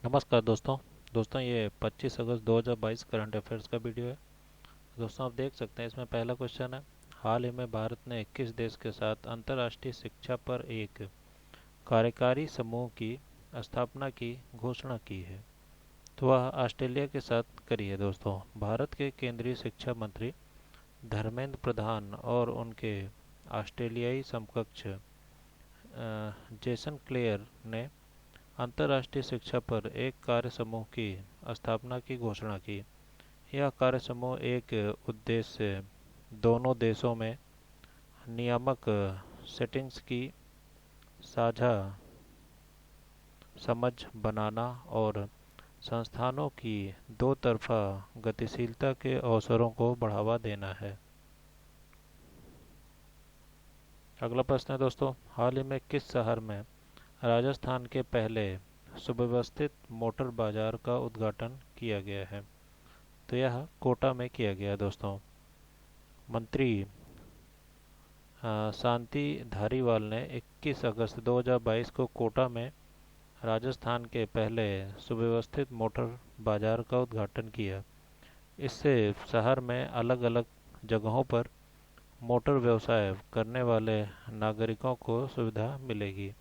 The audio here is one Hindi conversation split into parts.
नमस्कार दोस्तों ये 25 अगस्त 2022 करंट अफेयर्स का वीडियो है। दोस्तों आप देख सकते हैं इसमें पहला क्वेश्चन है। हाल ही में भारत ने किस देश के साथ अंतर्राष्ट्रीय शिक्षा पर एक कार्यकारी समूह की स्थापना की घोषणा की है? तो वह ऑस्ट्रेलिया के साथ करी है। दोस्तों भारत के केंद्रीय शिक्षा मंत्री धर्मेंद्र प्रधान और उनके ऑस्ट्रेलियाई समकक्ष जेसन क्लेयर ने अंतर्राष्ट्रीय शिक्षा पर एक कार्य समूह की स्थापना की घोषणा की। यह कार्य समूह एक उद्देश्य दोनों देशों में नियामक सेटिंग्स की साझा समझ बनाना और संस्थानों की दो तरफा गतिशीलता के अवसरों को बढ़ावा देना है। अगला प्रश्न है दोस्तों, हाल ही में किस शहर में राजस्थान के पहले सुव्यवस्थित मोटर बाजार का उद्घाटन किया गया है? तो यह कोटा में किया गया है। दोस्तों मंत्री शांति धारीवाल ने 21 अगस्त 2022 को कोटा में राजस्थान के पहले सुव्यवस्थित मोटर बाजार का उद्घाटन किया। इससे शहर में अलग अलग जगहों पर मोटर व्यवसाय करने वाले नागरिकों को सुविधा मिलेगी।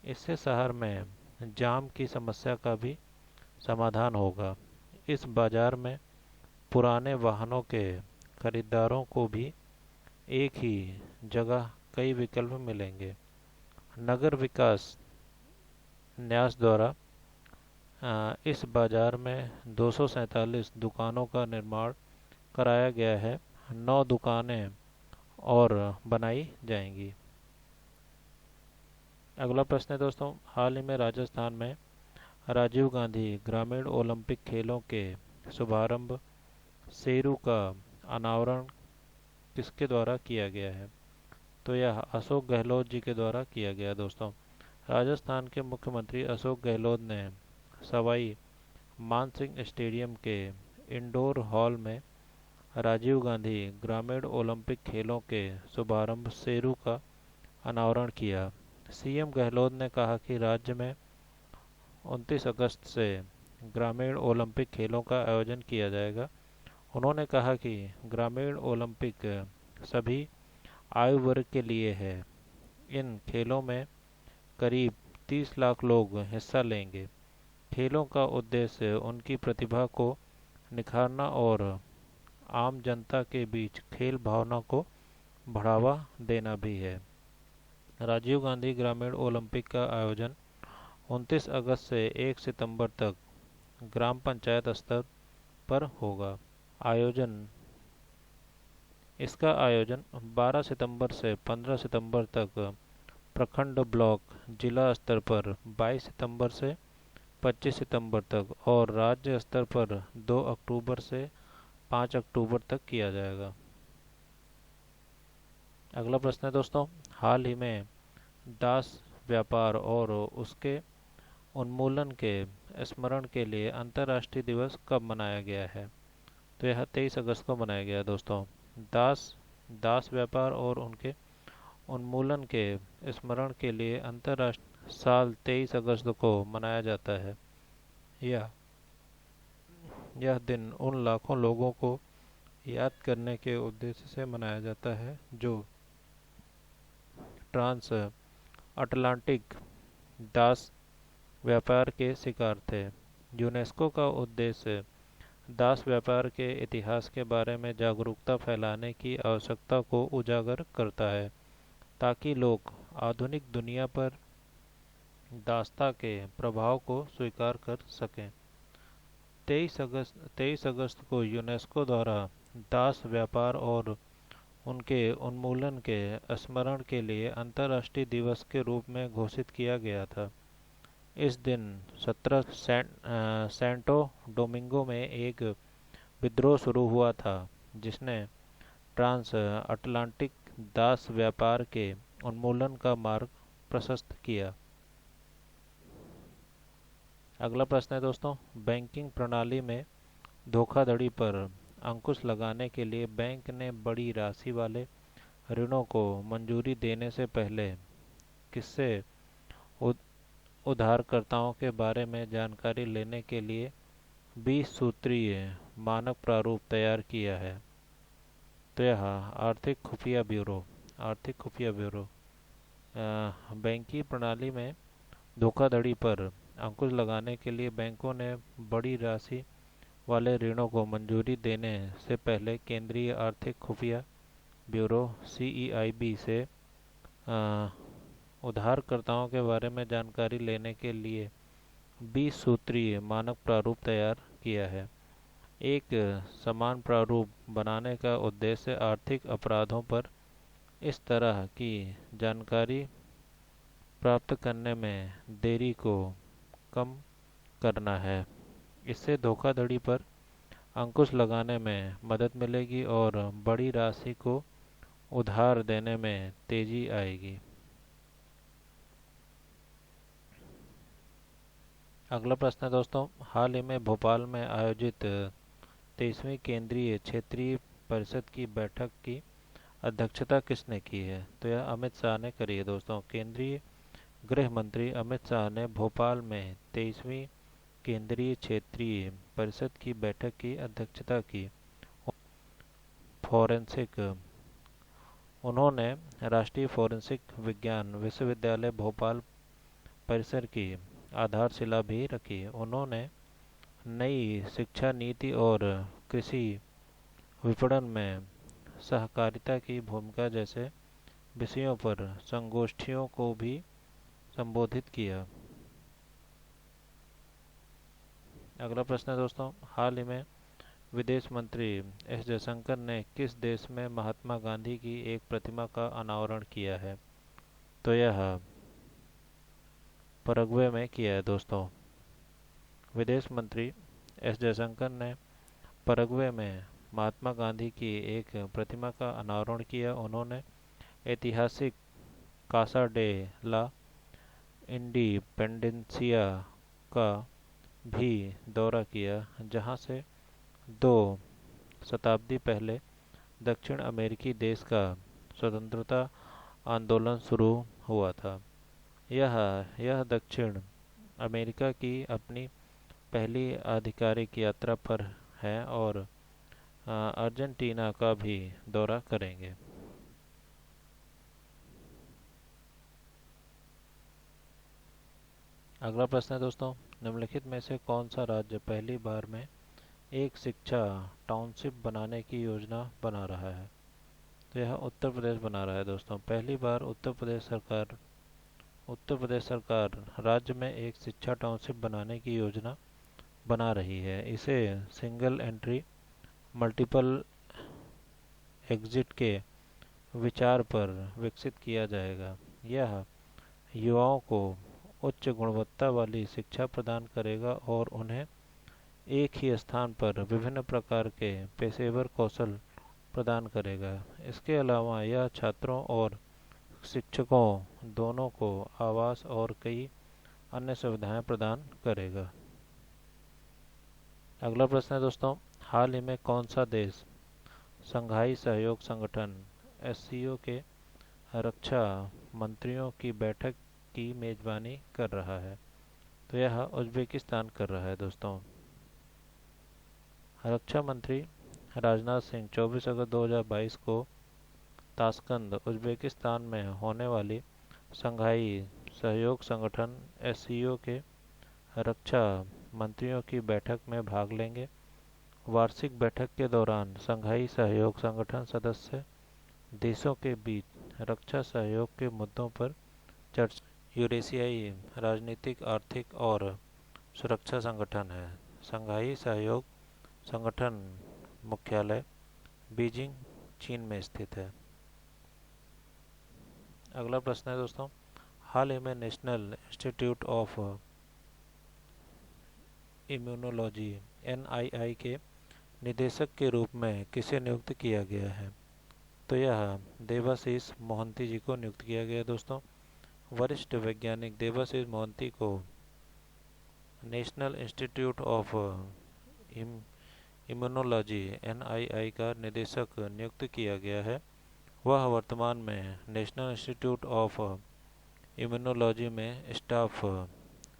इससे शहर में जाम की समस्या का भी समाधान होगा। इस बाजार में पुराने वाहनों के खरीदारों को भी एक ही जगह कई विकल्प मिलेंगे। नगर विकास न्यास द्वारा इस बाजार में 247 दुकानों का निर्माण कराया गया है। 9 दुकानें और बनाई जाएंगी। अगला प्रश्न है दोस्तों, हाल ही में राजस्थान में राजीव गांधी ग्रामीण ओलंपिक खेलों के शुभारंभ शेरू का अनावरण किसके द्वारा किया गया है? तो यह अशोक गहलोत जी के द्वारा किया गया। दोस्तों राजस्थान के मुख्यमंत्री अशोक गहलोत ने सवाई मानसिंह स्टेडियम के इंडोर हॉल में राजीव गांधी ग्रामीण ओलंपिक खेलों के शुभारंभ शेरू का अनावरण किया। सीएम गहलोत ने कहा कि राज्य में 29 अगस्त से ग्रामीण ओलंपिक खेलों का आयोजन किया जाएगा। उन्होंने कहा कि ग्रामीण ओलंपिक सभी आयु वर्ग के लिए है। इन खेलों में करीब 30 लाख लोग हिस्सा लेंगे। खेलों का उद्देश्य उनकी प्रतिभा को निखारना और आम जनता के बीच खेल भावना को बढ़ावा देना भी है। राजीव गांधी ग्रामीण ओलंपिक का आयोजन 29 अगस्त से 1 सितंबर तक ग्राम पंचायत स्तर पर होगा। आयोजन इसका आयोजन 12 सितंबर से 15 सितंबर तक प्रखंड ब्लॉक जिला स्तर पर, 22 सितंबर से 25 सितंबर तक और राज्य स्तर पर 2 अक्टूबर से 5 अक्टूबर तक किया जाएगा। अगला प्रश्न है दोस्तों, हाल ही में दास व्यापार और उसके उन्मूलन के स्मरण के लिए अंतर्राष्ट्रीय दिवस कब मनाया गया है? तो यह 23 अगस्त को मनाया गया। दोस्तों दास दास व्यापार और उनके उन्मूलन के स्मरण के लिए अंतर्राष्ट्रीय साल 23 अगस्त को मनाया जाता है। यह यह दिन उन लाखों लोगों को याद करने के उद्देश्य से मनाया जाता है जो ट्रांस अटलांटिक दास व्यापार के शिकार थे। यूनेस्को का उद्देश्य दास व्यापार के इतिहास के बारे में जागरूकता फैलाने की आवश्यकता को उजागर करता है ताकि लोग आधुनिक दुनिया पर दासता के प्रभाव को स्वीकार कर सकें। 23 अगस्त को यूनेस्को द्वारा दास व्यापार और उनके उन्मूलन के स्मरण के लिए अंतर्राष्ट्रीय दिवस के रूप में घोषित किया गया था। इस दिन 17 सैंटो डोमिंगो में एक विद्रोह शुरू हुआ था जिसने ट्रांस अटलांटिक दास व्यापार के उन्मूलन का मार्ग प्रशस्त किया। अगला प्रश्न है दोस्तों, बैंकिंग प्रणाली में धोखाधड़ी पर अंकुश लगाने के लिए बैंक ने बड़ी राशि वाले ऋणों को मंजूरी देने से पहले किससे उधारकर्ताओं के बारे में जानकारी लेने के लिए 20 सूत्रीय मानक प्रारूप तैयार किया है। तो यह आर्थिक खुफिया ब्यूरो बैंकिंग प्रणाली में धोखाधड़ी पर अंकुश लगाने के लिए बैंकों ने बड़ी राशि वाले ऋणों को मंजूरी देने से पहले केंद्रीय आर्थिक खुफिया ब्यूरो CEIB से अ, उधारकर्ताओं के बारे में जानकारी लेने के लिए 20 सूत्रीय मानक प्रारूप तैयार किया है। एक समान प्रारूप बनाने का उद्देश्य आर्थिक अपराधों पर इस तरह की जानकारी प्राप्त करने में देरी को कम करना है। इससे धोखाधड़ी पर अंकुश लगाने में मदद मिलेगी और बड़ी राशि को उधार देने में तेजी आएगी। अगला प्रश्न है दोस्तों, हाल ही में भोपाल में आयोजित 23वीं केंद्रीय क्षेत्रीय परिषद की बैठक की अध्यक्षता किसने की है? तो यह अमित शाह ने करी है दोस्तों। केंद्रीय गृह मंत्री अमित शाह ने भोपाल में 23वीं केंद्रीय क्षेत्रीय परिषद की बैठक की अध्यक्षता की। फॉरेंसिक उन्होंने राष्ट्रीय फॉरेंसिक विज्ञान विश्वविद्यालय भोपाल परिसर की आधारशिला भी रखी। उन्होंने नई शिक्षा नीति और कृषि विपणन में सहकारिता की भूमिका जैसे विषयों पर संगोष्ठियों को भी संबोधित किया। अगला प्रश्न है दोस्तों, हाल ही में विदेश मंत्री एस जयशंकर ने किस देश में महात्मा गांधी की एक प्रतिमा का अनावरण किया है? तो यह पैराग्वे में किया है दोस्तों। विदेश मंत्री एस जयशंकर ने पैराग्वे में महात्मा गांधी की एक प्रतिमा का अनावरण किया। उन्होंने ऐतिहासिक कासा डे ला इंडिपेंडेंसिया का भी दौरा किया, जहां से 2 शताब्दी पहले दक्षिण अमेरिकी देश का स्वतंत्रता आंदोलन शुरू हुआ था। यह यह दक्षिण अमेरिका की अपनी पहली आधिकारिक यात्रा पर है और अर्जेंटीना का भी दौरा करेंगे। अगला प्रश्न है दोस्तों, निम्नलिखित में से कौन सा राज्य पहली बार में एक शिक्षा टाउनशिप बनाने की योजना बना रहा है? तो यह उत्तर प्रदेश बना रहा है दोस्तों। पहली बार उत्तर प्रदेश सरकार राज्य में एक शिक्षा टाउनशिप बनाने की योजना बना रही है। इसे सिंगल एंट्री मल्टीपल एग्जिट के विचार पर विकसित किया जाएगा। यह युवाओं को उच्च गुणवत्ता वाली शिक्षा प्रदान करेगा और उन्हें एक ही स्थान पर विभिन्न प्रकार के पेशेवर कौशल प्रदान करेगा। इसके अलावा यह छात्रों और शिक्षकों दोनों को आवास और कई अन्य सुविधाएं प्रदान करेगा। अगला प्रश्न है दोस्तों, हाल ही में कौन सा देश शंघाई सहयोग संगठन SCO के रक्षा मंत्रियों की बैठक की मेजबानी कर रहा है? तो यह उज्बेकिस्तान कर रहा है दोस्तों। रक्षा मंत्री राजनाथ सिंह 24 अगस्त 2022 को ताशकंद उज्बेकिस्तान में होने वाली शंघाई सहयोग संगठन SCO के रक्षा मंत्रियों की बैठक में भाग लेंगे। वार्षिक बैठक के दौरान शंघाई सहयोग संगठन सदस्य देशों के बीच रक्षा सहयोग के मुद्दों पर चर्चा। यूरेशियाई राजनीतिक, आर्थिक और सुरक्षा संगठन है। शंघाई सहयोग संगठन मुख्यालय बीजिंग, चीन में स्थित है। अगला प्रश्न है दोस्तों, हाल ही में national institute of immunology NII के निदेशक के रूप में किसे नियुक्त किया गया है? तो यह देवाशीष मोहंती जी को नियुक्त किया गया दोस्तों। वरिष्ठ वैज्ञानिक देवाशीष मोहंती को national institute of immunology NII का निदेशक नियुक्त किया गया है। वह वर्तमान में नेशनल इंस्टीट्यूट ऑफ इम्यूनोलॉजी में स्टाफ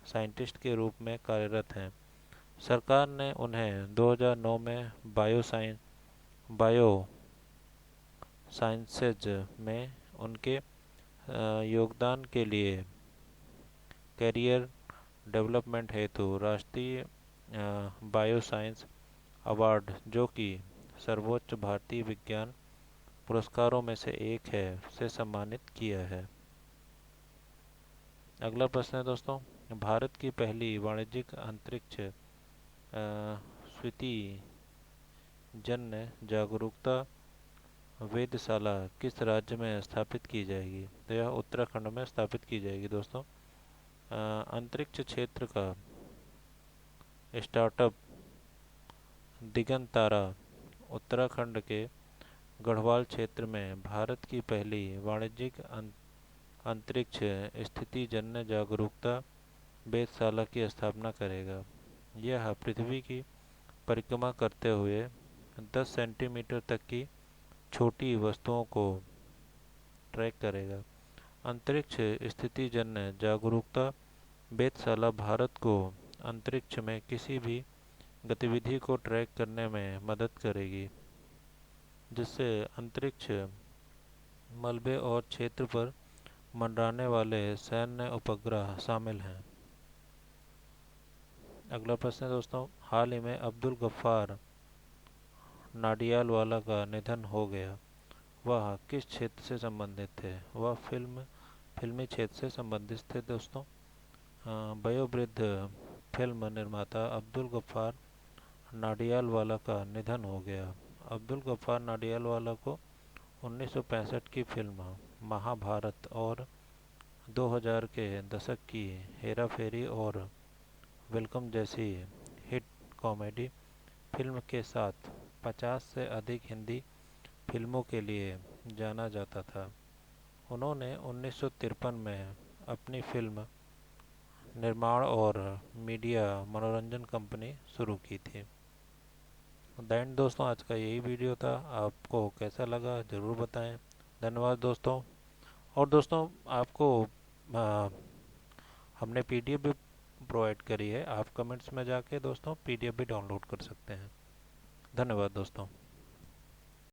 साइंटिस्ट के रूप में कार्यरत हैं। सरकार ने उन्हें 2009 में बायो साइंसेज में उनके योगदान के लिए कैरियर डेवलपमेंट हेतु राष्ट्रीय बायोसाइंस अवार्ड, जो कि सर्वोच्च भारतीय विज्ञान पुरस्कारों में से एक है, से सम्मानित किया है। अगला प्रश्न है दोस्तों, भारत की पहली वाणिज्यिक अंतरिक्ष स्वीति जन्य जागरूकता वेधशाला किस राज्य में स्थापित की जाएगी? तो यह उत्तराखंड में स्थापित की जाएगी दोस्तों। अंतरिक्ष क्षेत्र का स्टार्टअप दिगंततारा उत्तराखंड के गढ़वाल क्षेत्र में भारत की पहली वाणिज्यिक अंतरिक्ष स्थिति जन्य जागरूकता वेधशाला की स्थापना करेगा। यह पृथ्वी की परिक्रमा करते हुए 10 सेंटीमीटर तक की छोटी वस्तुओं को ट्रैक करेगा। अंतरिक्ष स्थिति जन्य जागरूकता वेधशाला भारत को अंतरिक्ष में किसी भी गतिविधि को ट्रैक करने में मदद करेगी, जिससे अंतरिक्ष मलबे और क्षेत्र पर मंडराने वाले सैन्य उपग्रह शामिल हैं। अगला प्रश्न है दोस्तों, हाल ही में अब्दुल गफ्फार नाडियालवाला का निधन हो गया। वह किस क्षेत्र से संबंधित थे? वह फिल्मी क्षेत्र से संबंधित थे दोस्तों। वयोवृद्ध फिल्म निर्माता अब्दुल गफ्फार नाडियालवाला का निधन हो गया। अब्दुल गफ्फार नाडियालवाला को 1965 की फिल्म महाभारत और 2000 के दशक की हेरा फेरी और वेलकम जैसी हिट कॉमेडी फिल्म के साथ 50 से अधिक हिंदी फिल्मों के लिए जाना जाता था। उन्होंने 1953 में अपनी फिल्म निर्माण और मीडिया मनोरंजन कंपनी शुरू की थी। दैन दोस्तों, आज का यही वीडियो था। आपको कैसा लगा ज़रूर बताएं। धन्यवाद दोस्तों। और दोस्तों, आपको हमने पीडीएफ भी प्रोवाइड करी है। आप कमेंट्स में जाके दोस्तों पीडीएफ भी डाउनलोड कर सकते हैं। धन्यवाद दोस्तों।